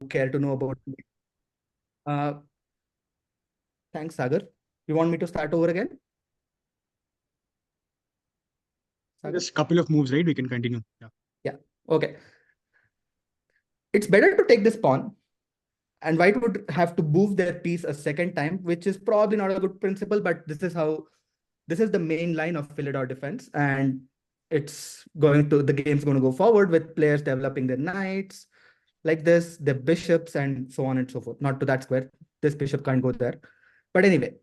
care to know about. Uh, Thanks, Sagar. You want me to start over again? Sagar? Just a couple of moves, right? We can continue. Yeah. Yeah. Okay. It's better to take this pawn, and white would have to move their piece a second time, which is probably not a good principle, but this is the main line of Philidor defense, and the game's going to go forward with players developing their knights like this, the bishops, and so on and so forth. Not to that square. This bishop can't go there. But anyway,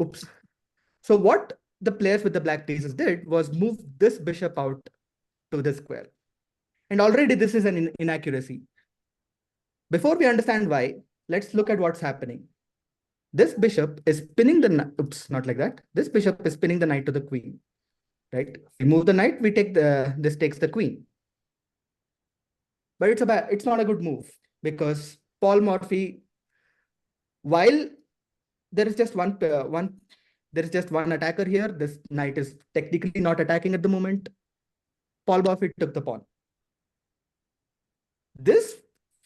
oops. So what the players with the black pieces did was move this bishop out to this square. And already this is an inaccuracy. Before we understand why, let's look at what's happening. This bishop is pinning the, oops, not like that. This bishop is pinning the knight to the queen, right? We move the knight, this takes the queen. But it's not a good move because Paul Morphy, while there is just one attacker here, this knight is technically not attacking at the moment. Paul Morphy took the pawn. This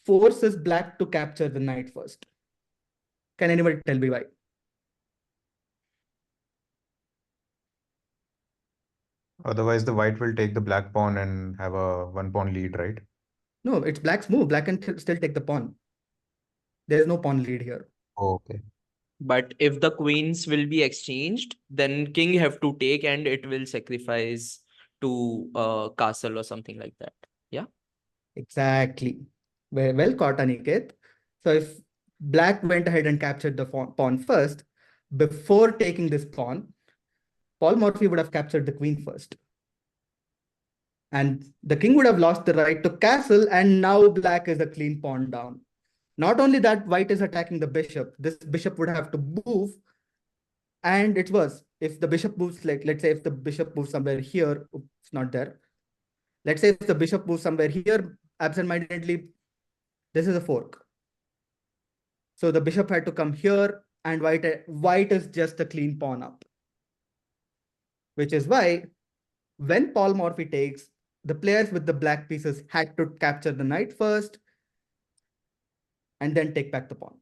forces black to capture the knight first. Can anybody tell me why? Otherwise, the white will take the black pawn and have a 1 pawn lead, right? No, it's black's move. Black can still take the pawn. There is no pawn lead here. Oh, okay. But if the queens will be exchanged, then king have to take and it will sacrifice to a castle or something like that. Yeah. Exactly. Well caught, Aniket. So if black went ahead and captured the pawn first, before taking this pawn, Paul Morphy would have captured the queen first. And the king would have lost the right to castle, and now black is a clean pawn down. Not only that, white is attacking the bishop. This bishop would have to move, and it's worse. If the bishop moves, like, let's say if the bishop moves somewhere here, it's not there. Let's say if the bishop moves somewhere here, absentmindedly, this is a fork. So the bishop had to come here, and white is just a clean pawn up. Which is why when Paul Morphy takes, the players with the black pieces had to capture the knight first and then take back the pawn.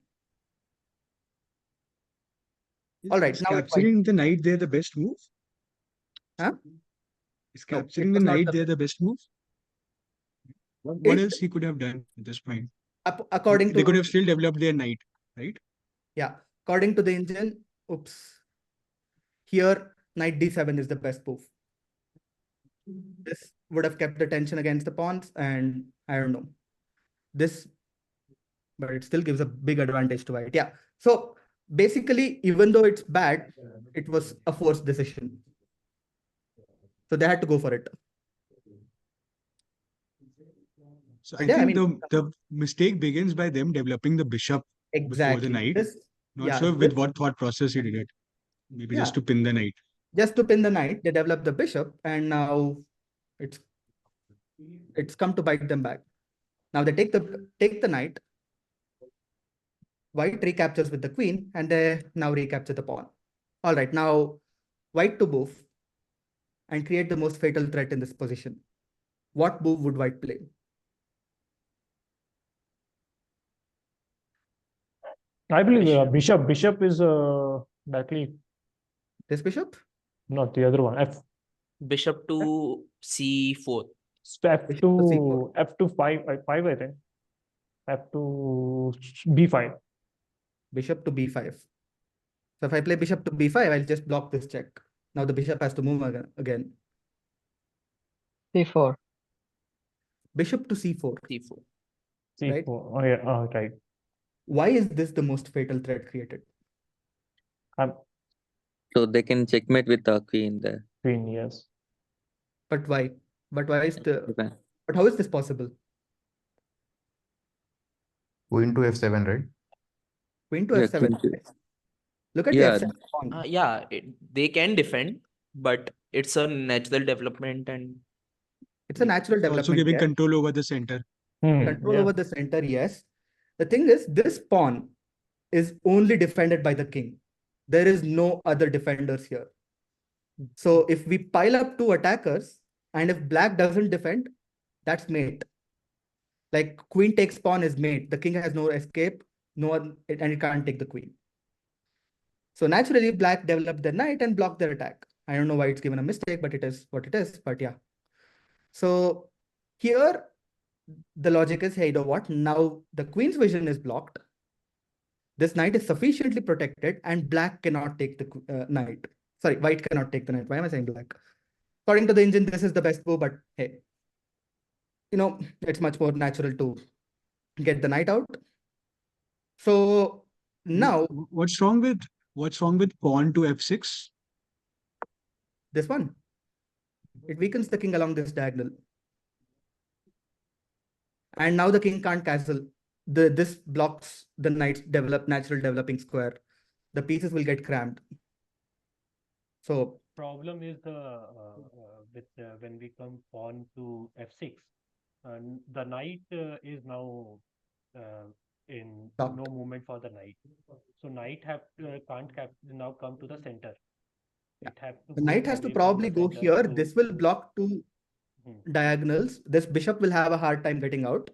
All right, Is now capturing the knight there the best move? Huh? Is No, capturing it the was not knight there the best move? What else he could have done at this point? according They could to, have still developed their knight, right? yeah, according to the engine, oops, here knight d7 is the best move. This would have kept the tension against the pawns, and I don't know. This, but it still gives a big advantage to white. Yeah. So basically, even though it's bad, it was a forced decision. So they had to go for it. So But I yeah, I think mean, the mistake begins by them developing the bishop before the exactly. knight. Not Yeah, sure with what thought process he did it. Maybe yeah, just to pin the knight. just to pin the knight, they developed the bishop, and now it's come to bite them back. Now they take the knight. White recaptures with the queen, and they now recapture the pawn. All right, now white to move and create the most fatal threat in this position. What move would white play? I believe bishop is likely This bishop? not the other one. Bishop to c4. F Bishop to c4. F to 5, I think. F to B5. Bishop to b5. So if I play bishop to b5, I'll just block this check. Now the bishop has to move again. C4. Bishop to c4. c4. C4. Right? Oh, yeah. Oh, right. Why is this the most fatal threat created? So they can checkmate with the queen there. Queen, yes. But why? But why is Okay. but how is this possible? Queen to f7, right? Queen to Yeah, f7. Look at yeah. the f7 pawn. Yeah, they can defend, but it's a natural development and It's a natural It's also development. giving Yes. control over the center. Control over the center, yes. The thing is, this pawn is only defended by the king. There is no other defenders here. So if we pile up two attackers, and if black doesn't defend, that's mate. Like queen takes pawn is mate. The king has no escape, no one, and it can't take the queen. So naturally, black developed their knight and blocked their attack. I don't know why it's given a mistake, but it is what it is. But yeah. So here, the logic is, hey, you know what? Now the queen's vision is blocked. This knight is sufficiently protected, and black cannot take the knight. Sorry, white cannot take the knight. Why am I saying black? According to the engine, this is the best move, but hey, it's much more natural to get the knight out. So now What's wrong with pawn to f6? this one, it weakens the king along this diagonal. And now the king can't castle. This blocks the knight's natural developing square. The pieces will get crammed. So Problem is with when we come pawn to f6, and the knight is now in Blocked. no movement for the knight. So knight can't now come to the center. Yeah. It have to the go knight has to away from probably the go center here. to- This will block two diagonals. This bishop will have a hard time getting out.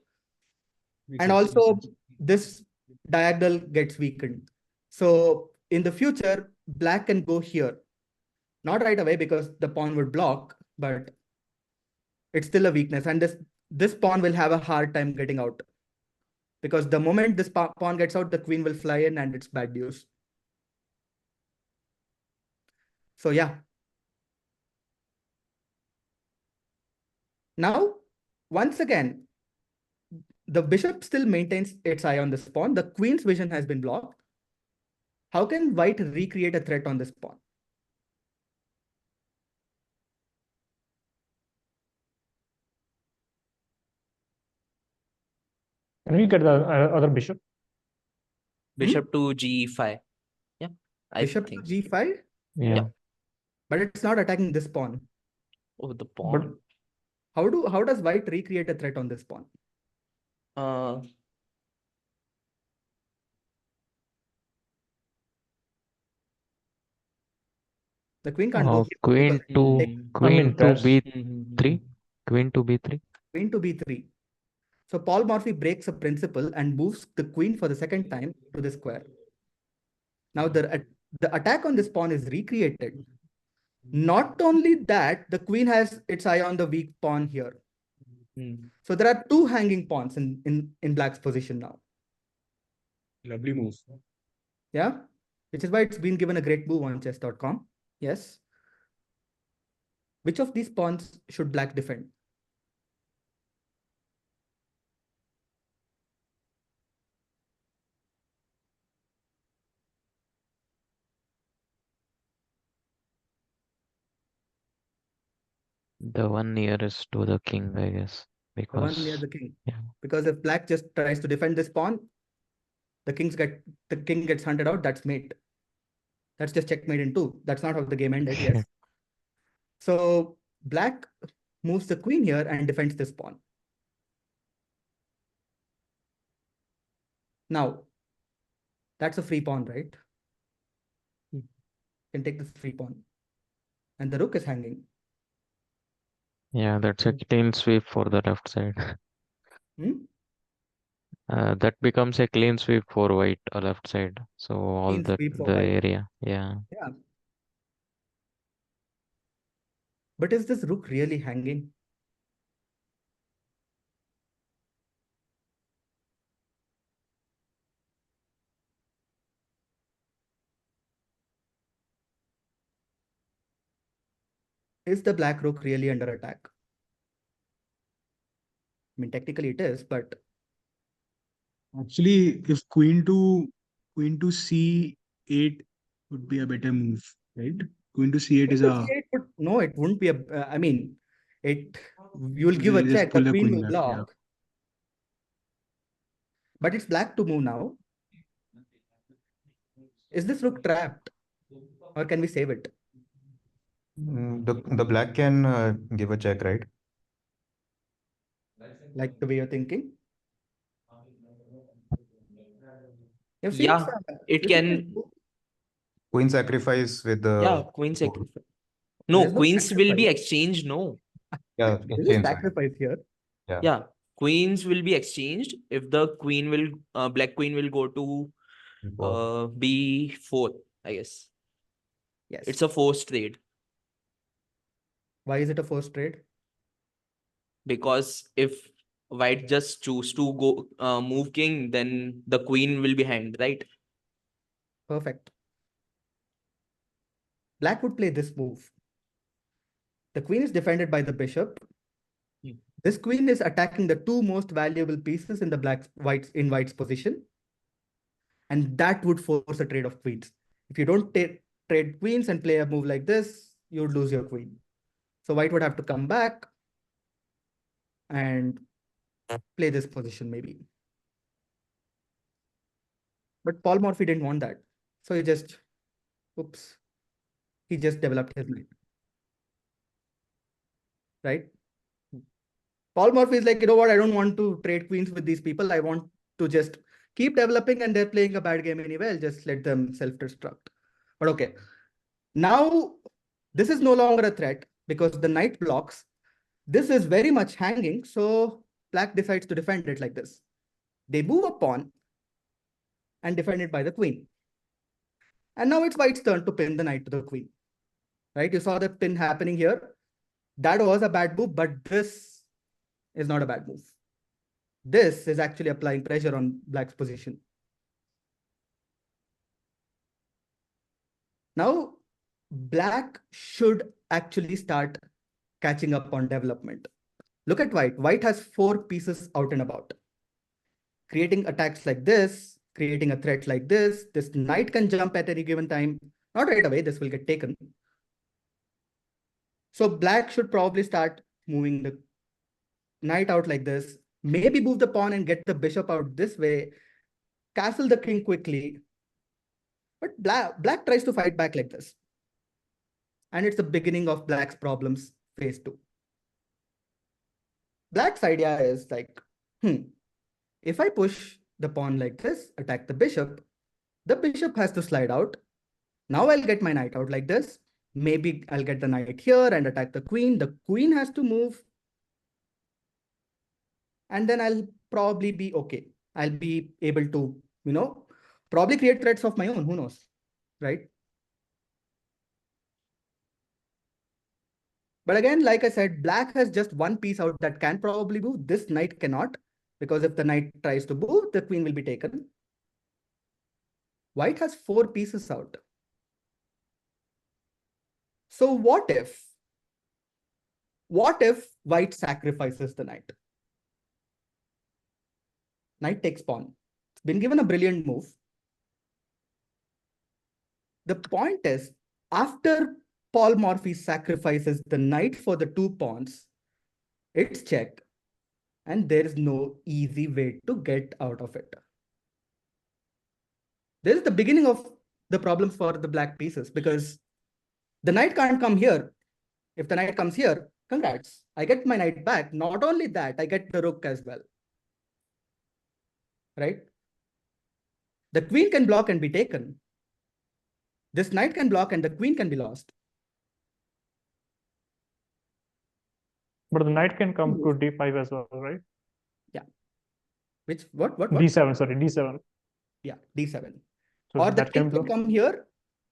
Makes And sense, makes also sense. this diagonal gets weakened. So in the future, black can go here. Not right away because the pawn would block, but it's still a weakness. And this pawn will have a hard time getting out. Because the moment this pawn gets out, the queen will fly in and it's bad news. So yeah. Now, once again, the bishop still maintains its eye on this pawn. The queen's vision has been blocked. How can white recreate a threat on this pawn? Can we get the other bishop? Bishop to g5. Yeah, I Bishop think. to g5? Yeah. But it's not attacking this pawn. Oh, the pawn. How does white recreate a threat on this pawn? The queen can't go here Queen because to I'm b3. Queen to b3. queen to b3. So Paul Morphy breaks a principle and moves the queen for the second time to the square. Now the attack on this pawn is recreated. Not only that, the queen has its eye on the weak pawn here. So there are two hanging pawns in black's position now. Lovely move. Yeah, which is why it's been given a great move on chess.com. Yes. Which of these pawns should black defend? The one nearest to the king, I guess. The one near Because the king. yeah. Because if black just tries to defend this pawn, the king gets hunted out. That's mate. That's just checkmate in two. That's not how the game ended. Yes. So black moves the queen here and defends this pawn. Now, that's a free pawn, right? Can take this free pawn. And the rook is hanging. Yeah, that's a clean sweep for the left side. That becomes a clean sweep for white left side. So all Clean sweep for the white. area. Yeah. Yeah. But is this rook really hanging? Is the black rook really under attack? I mean, technically it is, but Actually, if queen to c8 would be a better move, right? Queen to c8 is a no, it wouldn't be a. I mean, you'll give a just check. pull The the queen queen will back, block. yeah. But it's black to move now. Is this rook trapped, or can we save it? The black can give a check, right? Like the way you're thinking. You've seen Yeah, it can. Queen sacrifice with the Yeah, queen sacrifice. No, There's no queens will be sacrifice. exchanged. No. yeah There's a exchange. sacrifice here. Yeah. Yeah. queens will be exchanged if the queen will black queen will go to b4, I guess. Yes. It's a forced trade Why is it a forced trade? because if white just choose to go move king, then the queen will be hanged, right? Perfect. Black would play this move. The queen is defended by the bishop. Hmm. This queen is attacking the two most valuable pieces in the white's position. And that would force a trade of queens. If you don't trade queens and play a move like this, you would lose your queen. So white would have to come back and play this position maybe. But Paul Morphy didn't want that. So he just developed his knight. Right? Paul Morphy is like, you know what? I don't want to trade queens with these people. I want to just keep developing, and they're playing a bad game anyway. I'll just let them self-destruct. But okay. Now, this is no longer a threat because the knight blocks. This is very much hanging. So black decides to defend it like this. They move a pawn and defend it by the queen. And now it's white's turn to pin the knight to the queen. Right? You saw the pin happening here. That was a bad move, but this is not a bad move. This is actually applying pressure on black's position. Now, black should actually start catching up on development. Look at white. White has 4 pieces out and about. Creating attacks like this, creating a threat like this. This knight can jump at any given time. Not right away, this will get taken. So black should probably start moving the knight out like this. Maybe move the pawn and get the bishop out this way. Castle the king quickly. But black tries to fight back like this. And it's the beginning of black's problems, phase 2. Black's idea is like, if I push the pawn like this, attack the bishop has to slide out. Now I'll get my knight out like this. Maybe I'll get the knight here and attack the queen. The queen has to move. And then I'll probably be okay. I'll be able to, probably create threats of my own. Who knows, right? But again, like I said, black has just one piece out that can probably move. This knight cannot, because if the knight tries to move, the queen will be taken. White has 4 pieces out. So what if white sacrifices the knight? Knight takes pawn. It's been given a brilliant move. The point is, after Paul Morphy sacrifices the knight for the 2 pawns, it's check. And there is no easy way to get out of it. This is the beginning of the problems for the black pieces, because the knight can't come here. If the knight comes here, congrats. I get my knight back. Not only that, I get the rook as well. Right? The queen can block and be taken. This knight can block and the queen can be lost. But the knight can come to d5 as well, right? Yeah. What? d7, sorry, d7. Yeah, d7. So or the that king can can come here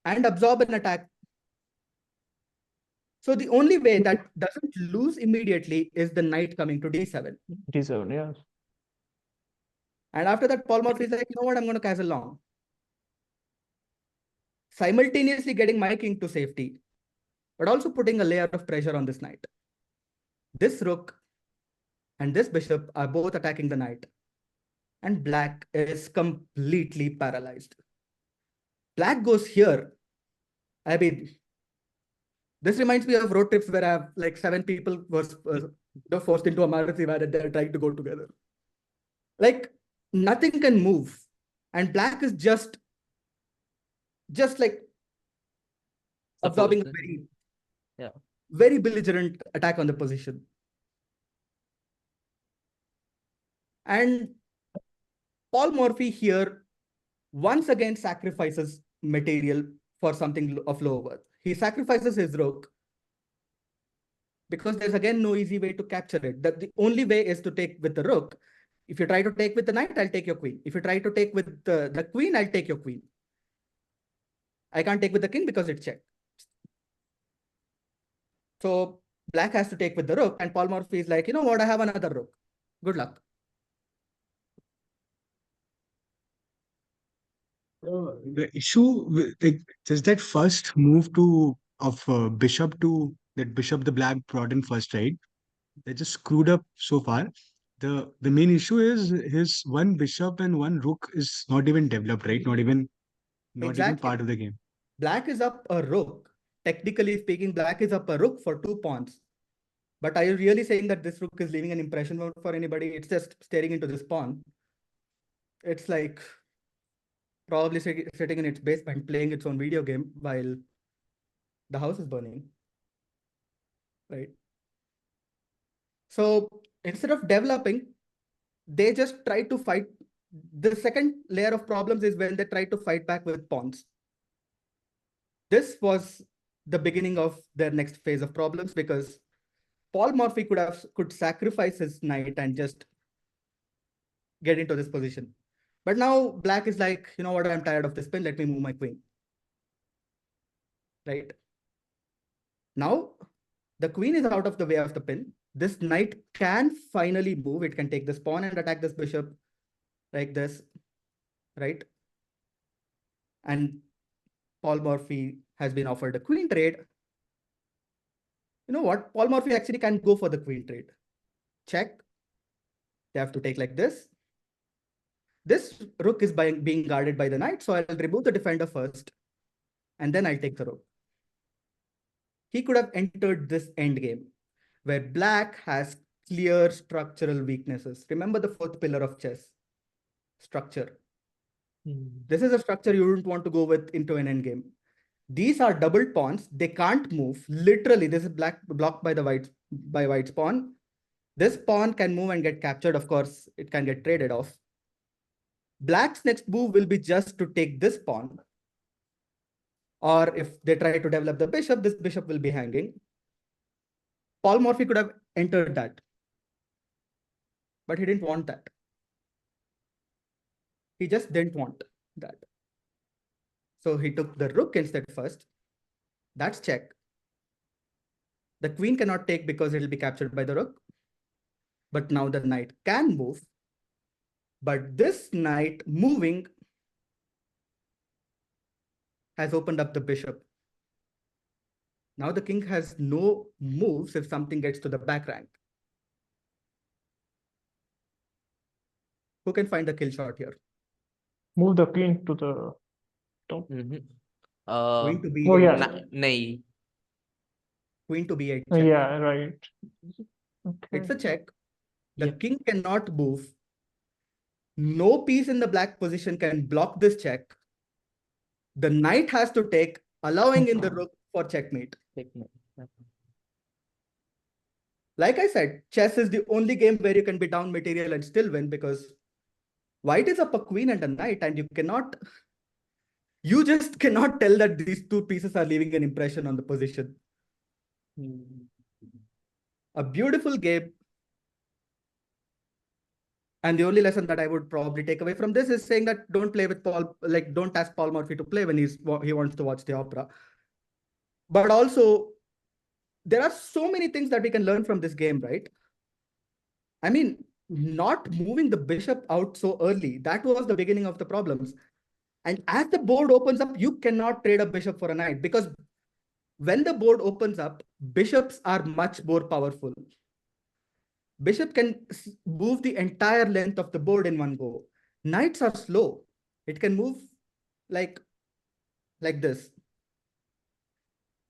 and absorb an attack. So the only way that doesn't lose immediately is the knight coming to d7. d7, yeah. And after that, Paul Morphy is like, you know what, I'm going to castle long. Simultaneously getting my king to safety, but also putting a layer of pressure on this knight. This rook and this bishop are both attacking the knight. And black is completely paralyzed. Black goes here. I mean, this reminds me of road trips where I have like 7 people was forced into a Maruti van and they're trying to go together. Like nothing can move. And black is just like absorbing a very belligerent attack on the position. And Paul Morphy here once again sacrifices material for something of lower worth. He sacrifices his rook. because there's again no easy way to capture it. The only way is to take with the rook. If you try to take with the knight, I'll take your queen. If you try to take with the queen, I'll take your queen. I can't take with the king because it's check. So black has to take with the rook, and Paul Morphy is like, you know what, I have another rook. Good luck. The issue with like just that first move of bishop to that bishop the black brought in first, right? They just screwed up so far. The main issue is his one bishop and one rook is not even developed, right? Not even Exactly. part of the game. Black is up a rook. Technically speaking, black is up a rook for 2 pawns. But are you really saying that this rook is leaving an impression for anybody? It's just staring into this pawn. It's like probably sitting in its basement playing its own video game while the house is burning, right? So instead of developing, they just try to fight. The second layer of problems is when they try to fight back with pawns. This was the beginning of their next phase of problems, because Paul Morphy could sacrifice his knight and just get into this position. But now black is like, you know what, I'm tired of this pin. Let me move my queen. Right? Now the queen is out of the way of the pin. This knight can finally move. It can take this pawn and attack this bishop like this, right? And Paul Morphy has been offered a queen trade. You know what? Paul Morphy actually can go for the queen trade. Check. They have to take like this. This rook is being guarded by the knight, so I'll remove the defender first, and then I'll take the rook. He could have entered this endgame, where black has clear structural weaknesses. Remember the fourth pillar of chess, structure. This is a structure you wouldn't want to go with into an endgame. These are doubled pawns. They can't move. Literally, this is black blocked by the white's pawn. This pawn can move and get captured. Of course, it can get traded off. Black's next move will be just to take this pawn. Or if they try to develop the bishop, this bishop will be hanging. Paul Morphy could have entered that, but he didn't want that. He just didn't want that. So he took the rook instead first. That's check. The queen cannot take because it will be captured by the rook. But now the knight can move. But this knight moving has opened up the bishop. Now the king has no moves if something gets to the back rank. Who can find the kill shot here? Move the queen to the top. Queen to Oh, b8. yeah. Nahi. Queen to b8 check. Yeah, right. It's a Okay. check. The Yep. king cannot move. No piece in the black position can block this check. The knight has to take, allowing in the rook for checkmate. Like I said, chess is the only game where you can be down material and still win, because white is up a queen and a knight, and you just cannot tell that these two pieces are leaving an impression on the position. A beautiful game. And the only lesson that I would probably take away from this is saying that don't play with Paul, like don't ask Paul Murphy to play when he wants to watch the opera. But also, there are so many things that we can learn from this game, right? I mean, not moving the bishop out so early, that was the beginning of the problems. And as the board opens up, you cannot trade a bishop for a knight, because when the board opens up, bishops are much more powerful. Bishop can move the entire length of the board in one go. Knights are slow. It can move like this.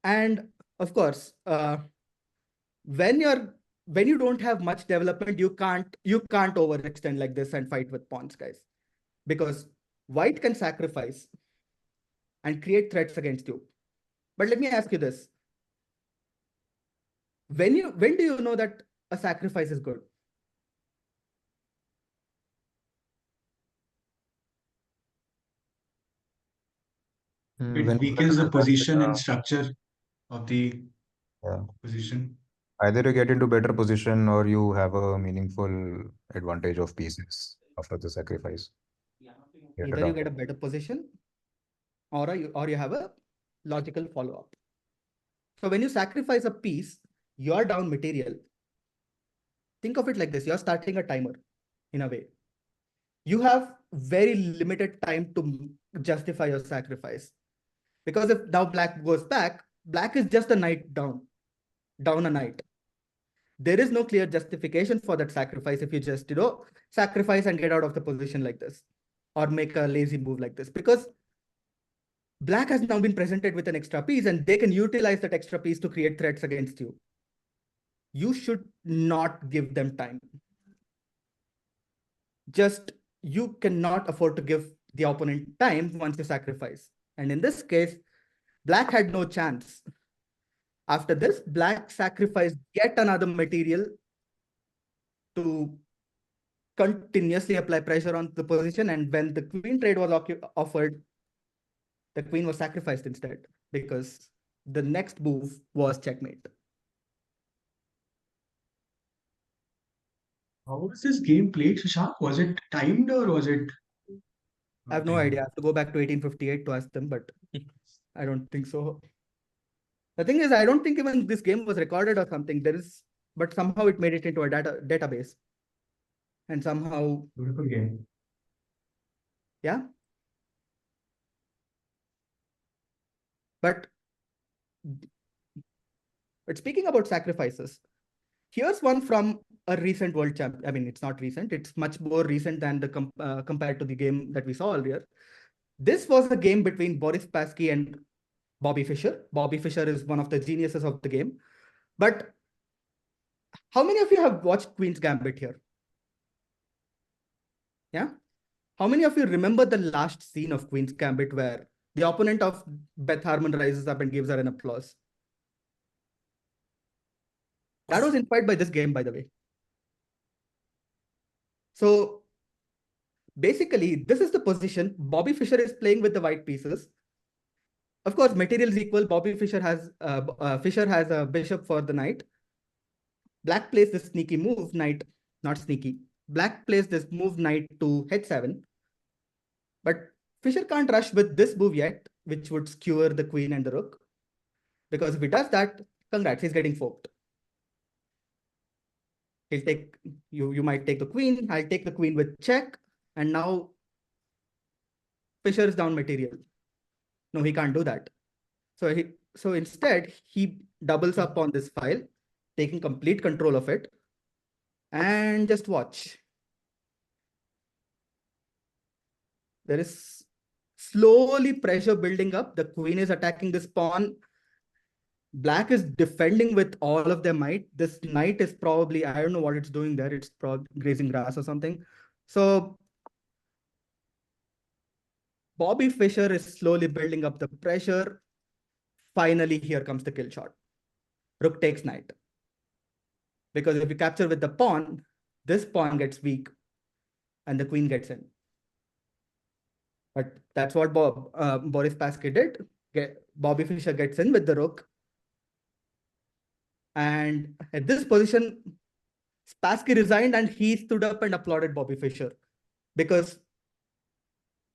And of course, when you don't have much development, you can't overextend like this and fight with pawns, guys, because white can sacrifice and create threats against you. But let me ask you this: when do you know that a sacrifice is good? It When weakens the position and uh, structure of the yeah. position. Either you get into better position or you have a meaningful advantage of pieces after the sacrifice. Get Either you around get a it. better position or you have a logical follow-up. So when you sacrifice a piece, you're down material. Think of it like this: you're starting a timer in a way. You have very limited time to justify your sacrifice. Because if now black goes back, black is just a knight down a knight. There is no clear justification for that sacrifice if you just, sacrifice and get out of the position like this, or make a lazy move like this. Because black has now been presented with an extra piece and they can utilize that extra piece to create threats against you. You should not give them time. Just you cannot afford to give the opponent time once you sacrifice. And in this case, black had no chance. After this, black sacrificed yet another material to continuously apply pressure on the position. And when the queen trade was offered, the queen was sacrificed instead because the next move was checkmate. How was this game played, Shashank? Was it timed or was it I have no idea. I have to go back to 1858 to ask them, but I don't think so. The thing is, I don't think even this game was recorded or something. But somehow it made it into a database. And somehow, Beautiful game. yeah. But speaking about sacrifices, here's one from a recent world champ. I mean, it's not recent. It's much more recent than compared to the game that we saw earlier. This was a game between Boris Spassky and Bobby Fischer. Bobby Fischer is one of the geniuses of the game. But how many of you have watched Queen's Gambit here? Yeah. How many of you remember the last scene of Queen's Gambit where the opponent of Beth Harmon rises up and gives her an applause? That was inspired by this game, by the way. So basically, this is the position. Bobby Fischer is playing with the white pieces. Of course, material is equal. Bobby Fischer has a bishop for the knight. Black plays this sneaky move, knight, not sneaky. Black plays this move, knight to h7. But Fischer can't rush with this move yet, which would skewer the queen and the rook. Because if he does that, congrats, he's getting forked. He'll take, you might take the queen, I'll take the queen with check, and now Fischer is down material. No, he can't do that. So instead, he doubles up on this file, taking complete control of it. And just watch. There is slowly pressure building up. The queen is attacking this pawn. Black is defending with all of their might. This knight is probably, I don't know what it's doing there. It's probably grazing grass or something. So Bobby Fischer is slowly building up the pressure. Finally, here comes the kill shot. Rook takes knight. Because if you capture with the pawn, this pawn gets weak and the queen gets in. But that's what Boris Spassky did. Bobby Fischer gets in with the rook. And at this position, Spassky resigned and he stood up and applauded Bobby Fischer because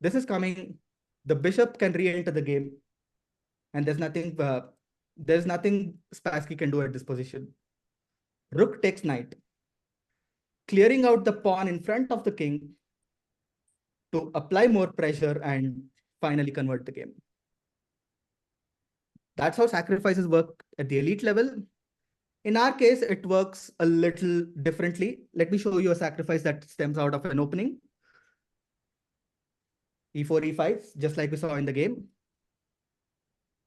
this is coming. The bishop can re-enter the game, and there's nothing Spassky can do at this position. Rook takes knight, clearing out the pawn in front of the king to apply more pressure and finally convert the game. That's how sacrifices work at the elite level. In our case, it works a little differently. Let me show you a sacrifice that stems out of an opening. E4, E5, just like we saw in the game.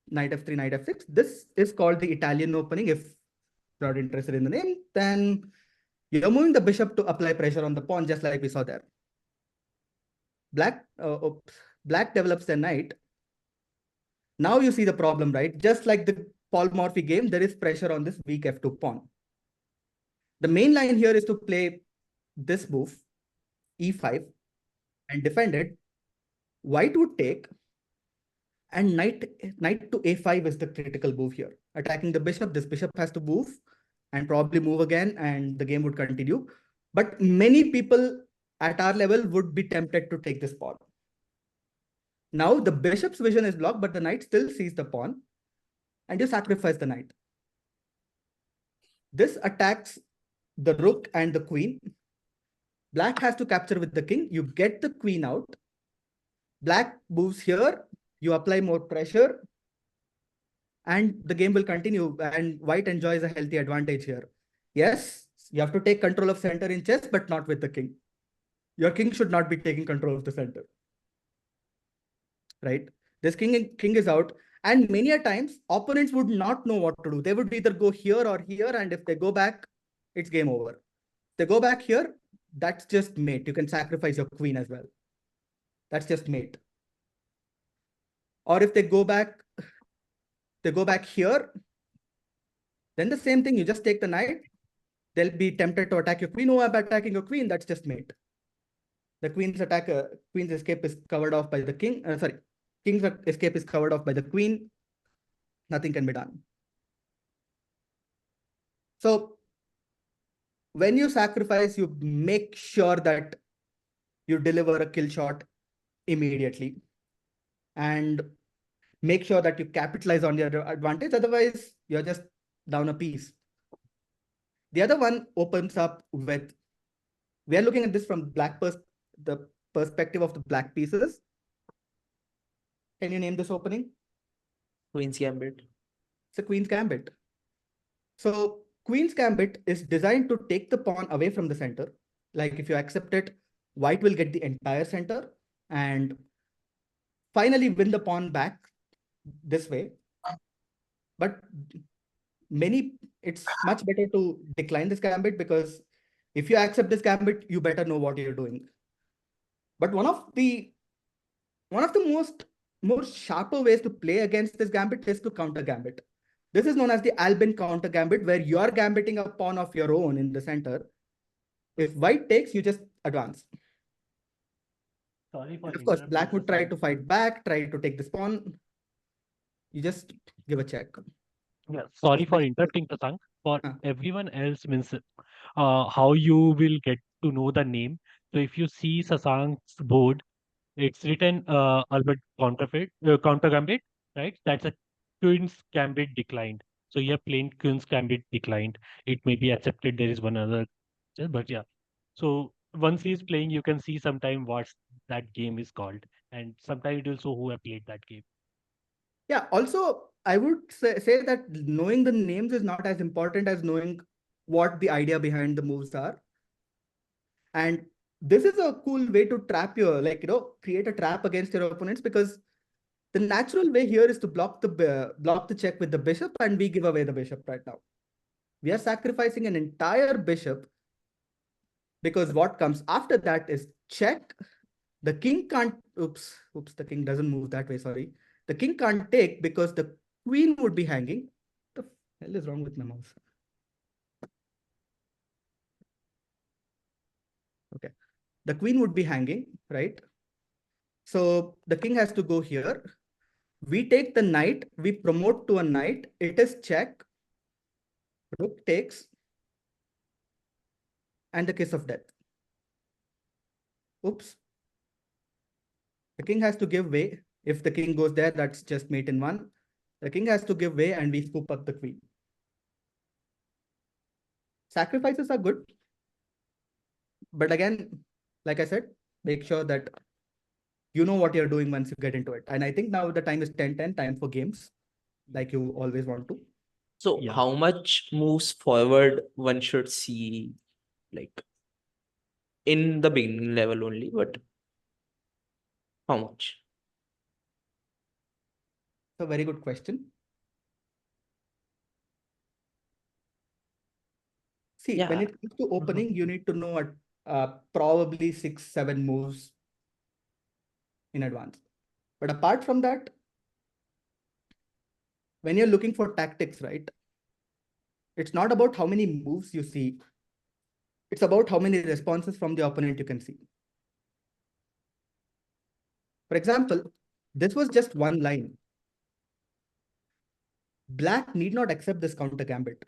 Knight F3, Knight F6. This is called the Italian opening. If you're not interested in the name, then you're moving the bishop to apply pressure on the pawn, just like we saw there. Black develops the knight. Now you see the problem, right? Just like the Paul Morphy game, there is pressure on this weak F2 pawn. The main line here is to play this move, E5, and defend it. White would take, and knight to A5 is the critical move here. Attacking the bishop, this bishop has to move. and probably move again, and the game would continue. But many people at our level would be tempted to take this pawn. Now the bishop's vision is blocked, but the knight still sees the pawn, and you sacrifice the knight. This attacks the rook and the queen. Black has to capture with the king. You get the queen out. Black moves here. You apply more pressure, and the game will continue. And white enjoys a healthy advantage here. Yes, you have to take control of center in chess, but not with the king. Your king should not be taking control of the center. Right? This king is out. And many a times, opponents would not know what to do. They would either go here or here. And if they go back, it's game over. If they go back here, that's just mate. You can sacrifice your queen as well. That's just mate. Or if they go back here, then the same thing. You just take the knight. They'll be tempted to attack your queen. Oh, I'm attacking your queen. That's just mate. The queen's escape is covered off by the king. King's escape is covered off by the queen. Nothing can be done. So when you sacrifice, you make sure that you deliver a kill shot immediately and make sure that you capitalize on your advantage. Otherwise, you're just down a piece. The other one opens up with, we are looking at this from the perspective of the black pieces. Can you name this opening? Queen's Gambit. It's a Queen's Gambit. So Queen's Gambit is designed to take the pawn away from the center. Like if you accept it, white will get the entire center and finally win the pawn back this way. But it's much better to decline this gambit, because if you accept this gambit, you better know what you're doing. But one of the more sharper ways to play against this gambit is to counter gambit. This is known as the Albin counter gambit, where you are gambiting a pawn of your own in the center. If white takes, you just advance. Sorry for And of course, interrupting, black would try Sasank. to fight back, try to take this pawn. You just give a check. Yeah, sorry for interrupting, Sasank. For everyone else, means how you will get to know the name. So if you see Sasank's board, it's written Albert counter gambit, right? That's a Queen's Gambit declined. So you have plain Queen's Gambit declined. It may be accepted. There is one other, but yeah. So once he's playing, you can see sometime what that game is called, and sometimes it will show who have played that game. Yeah, also, I would say that knowing the names is not as important as knowing what the idea behind the moves are. And this is a cool way to trap create a trap against your opponents, because the natural way here is to block the check with the bishop, and we give away the bishop right now. We are sacrificing an entire bishop, because what comes after that is check. The king can't, the king doesn't move that way, sorry. The king can't take because the queen would be hanging. What the hell is wrong with my mouse? Okay. The queen would be hanging, right? So the king has to go here. We take the knight, we promote to a knight. It is check. Rook takes. And the kiss of death. Oops. The king has to give way. If the king goes there, that's just mate in one. The king has to give way and we scoop up the queen. Sacrifices are good. But again, like I said, make sure that you know what you're doing once you get into it. And I think now the time is 10-10, time for games, like you always want to. So Yeah. how much moves forward one should see, like in the beginning level only, but how much? It's a very good question. See, when Yeah. it comes to opening, you need to know probably 6-7 moves in advance. But apart from that, when you're looking for tactics, right? It's not about how many moves you see. It's about how many responses from the opponent you can see. For example, this was just one line. Black need not accept this counter gambit.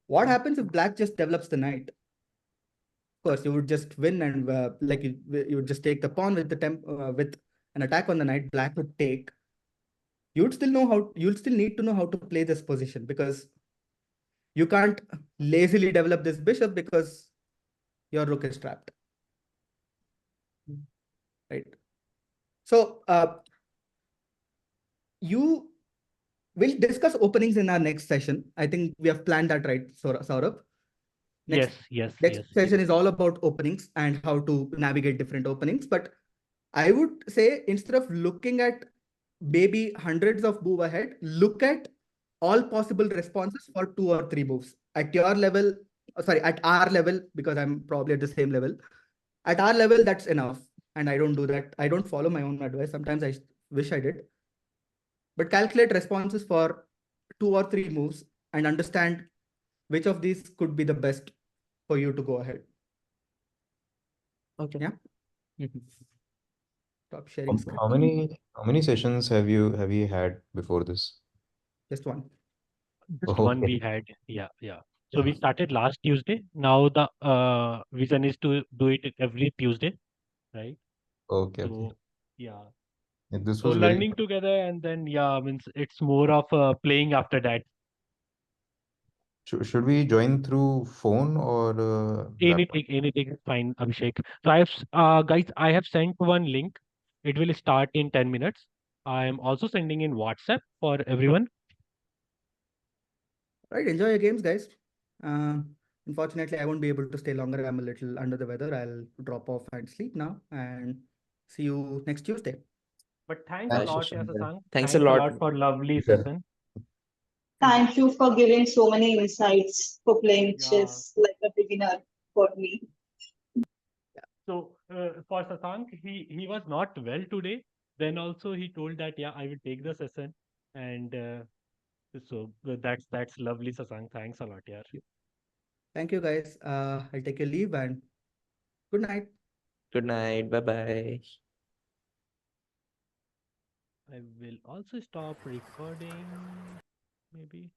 What happens if black just develops the knight? Of course, you would just win and like you would just take the pawn with the with an attack on the knight. Black would take. You'd still need to know how to play this position, because you can't lazily develop this bishop because your rook is trapped, right? So you will discuss openings in our next session. I think we have planned that, right, Saurabh? Next Yes. session is all about openings and how to navigate different openings. But I would say, instead of looking at maybe hundreds of move ahead, look at all possible responses for 2 or 3 moves at your level. Sorry, at our level, because I'm probably at the same level. At our level, that's enough. And I don't do that. I don't follow my own advice. Sometimes I wish I did. But calculate responses for 2 or 3 moves and understand which of these could be the best for you to go ahead. Okay. Yeah. Stop sharing screen. How many sessions have you had before this? Just one. Just one Okay. we had. Yeah. So we started last Tuesday. Now the vision is to do it every Tuesday, right? Okay. So yeah. This So was very. learning together, and then means it's more of playing after that. Should we join through phone or laptop? Anything is fine, Abhishek. So guys, I have sent one link. It will start in 10 minutes. I am also sending in WhatsApp for everyone. Right. Enjoy your games, guys. Unfortunately, I won't be able to stay longer. I'm a little under the weather. I'll drop off and sleep now, and see you next Tuesday. But thanks a Thank Bye, lot, Shashank. Yasasang. Thanks a A lot. lot for lovely you. session. Thank you for giving so many insights for playing Yeah. chess like a beginner for me. So for Sasank, he was not well today. Then also he told that I will take the session, and so that's lovely, Sasank. Thanks a lot, yeah. Thank you, guys. I'll take a leave and good night. Good night. Bye-bye. I will also stop recording, maybe.